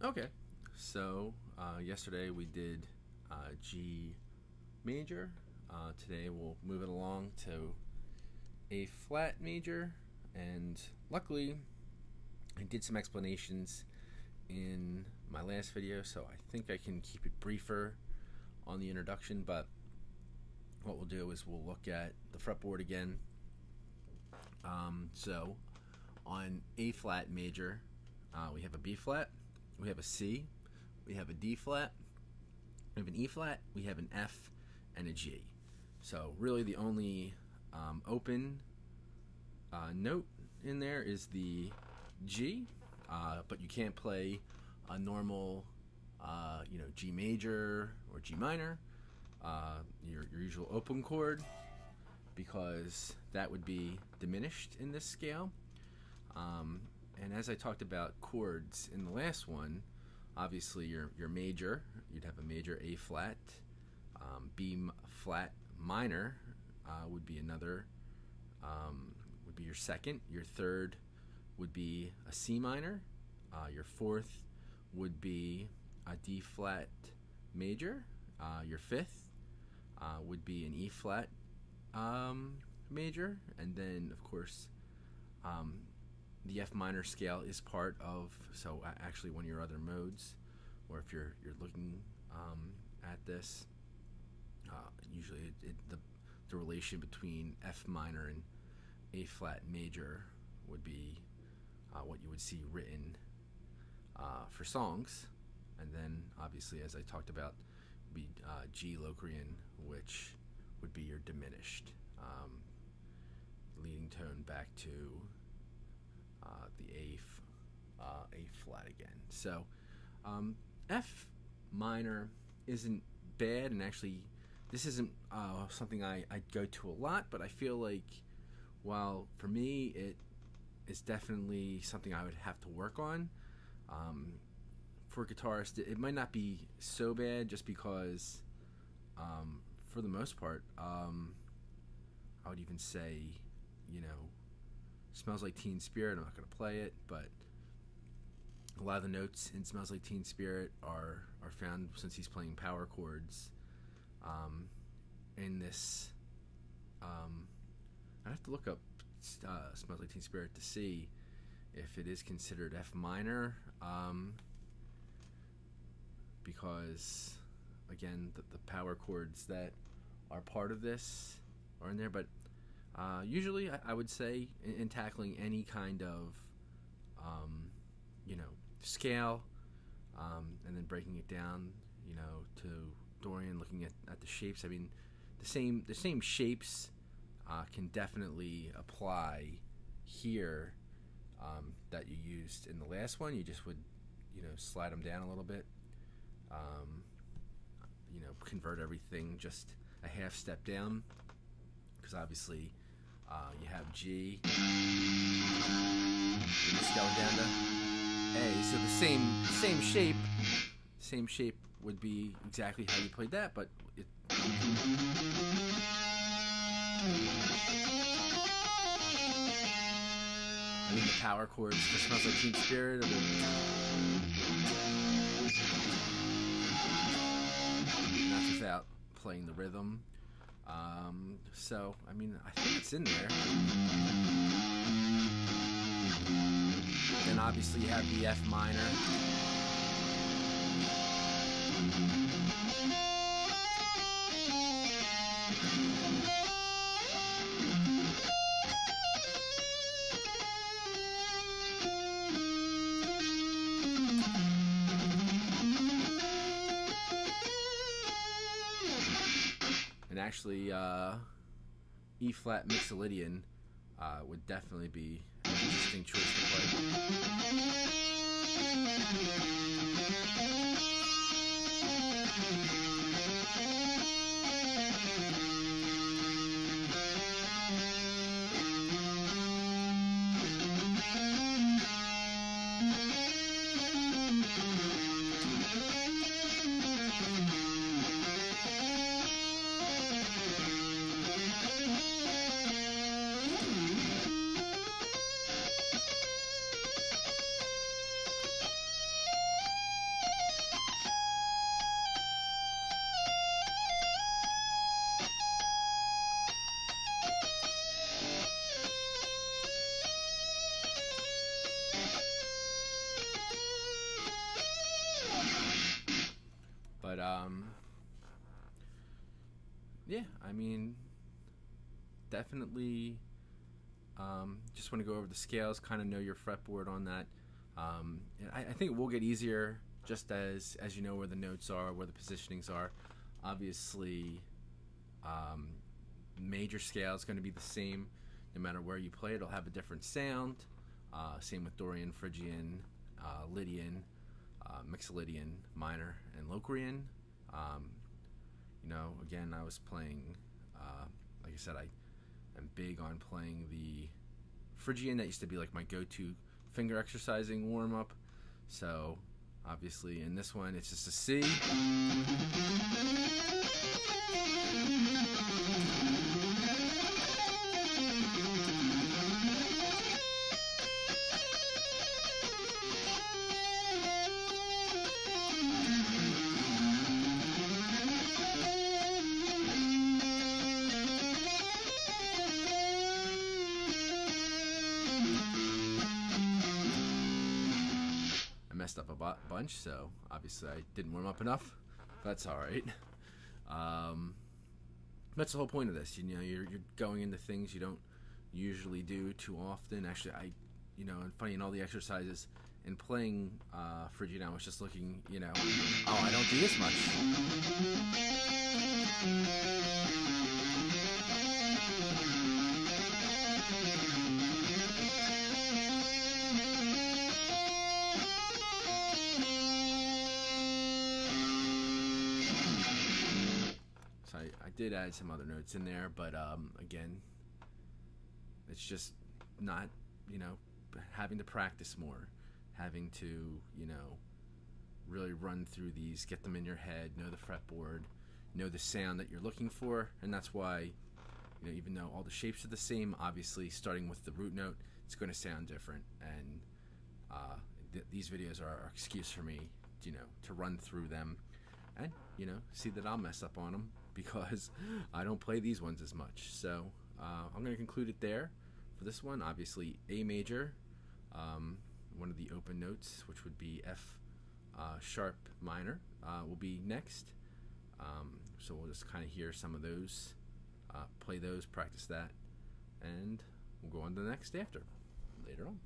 Okay, so yesterday we did G major. Today we'll move it along to A flat major, and luckily I did some explanations in my last video, so I think I can keep it briefer on the introduction. But what we'll do is we'll look at the fretboard again. So on A flat major, we have a B flat, we have a C, we have a D flat, we have an E flat, we have an F, and a G. So really the only open note in there is the G, but you can't play a normal G major or G minor, your usual open chord, because that would be diminished in this scale. And as I talked about chords in the last one, obviously your major, you'd have a major A flat, B flat minor would be another, would be your second. Your third would be a C minor. Your fourth would be a D flat major. Your fifth would be an E flat major, and then of course the F minor scale is part of, so actually one of your other modes, or if you're looking at this, usually the relation between F minor and A flat major would be what you would see written for songs, and then obviously, as I talked about, be G Locrian, which would be your diminished leading tone back to the A flat again. So F minor isn't bad, and actually this isn't something I go to a lot, but I feel like while for me it is definitely something I would have to work on. For a guitarist, it might not be so bad, just because for the most part I would even say, Smells Like Teen Spirit, I'm not going to play it, but a lot of the notes in Smells Like Teen Spirit are found, since he's playing power chords, in this. I'd have to look up Smells Like Teen Spirit to see if it is considered F minor, because again the power chords that are part of this are in there. But usually I would say in tackling any kind of scale, and then breaking it down to Dorian, looking at the shapes, I mean the same shapes can definitely apply here that you used in the last one. You just would slide them down a little bit, convert everything just a half step down, because obviously you have G, you're just going down to A, so the same shape would be exactly how you played that, but it I mean the power chords for Smells Like Teen Spirit not without playing the rhythm. So I mean I think it's in there. Then obviously you have the F minor. And actually, E flat Mixolydian would definitely be an interesting choice to play. Yeah, I mean, definitely just want to go over the scales, kind of know your fretboard on that. I think it will get easier just as you know where the notes are, where the positionings are. Obviously, major scale is going to be the same no matter where you play it. It'll have a different sound. Same with Dorian, Phrygian, Lydian, Mixolydian, minor, and Locrian. Again, I was playing, like I said, I am big on playing the Phrygian. That used to be like my go-to finger exercising warm-up. So, obviously, in this one, it's just a C. Messed up a bunch, so obviously I didn't warm up enough. That's all right. That's the whole point of this. You're going into things you don't usually do too often. Actually, and funny in all the exercises and playing Phrygian, I was just looking, oh, I don't do this much. I did add some other notes in there, but again, it's just not, having to practice more, having to, really run through these, get them in your head, know the fretboard, know the sound that you're looking for, and that's why, even though all the shapes are the same, obviously starting with the root note, it's going to sound different, and these videos are an excuse for me, to run through them, and, see that I'll mess up on them, because I don't play these ones as much. So I'm going to conclude it there for this one. Obviously, A major, one of the open notes, which would be F sharp minor, will be next. So we'll just kind of hear some of those, play those, practice that, and we'll go on to the next after later on.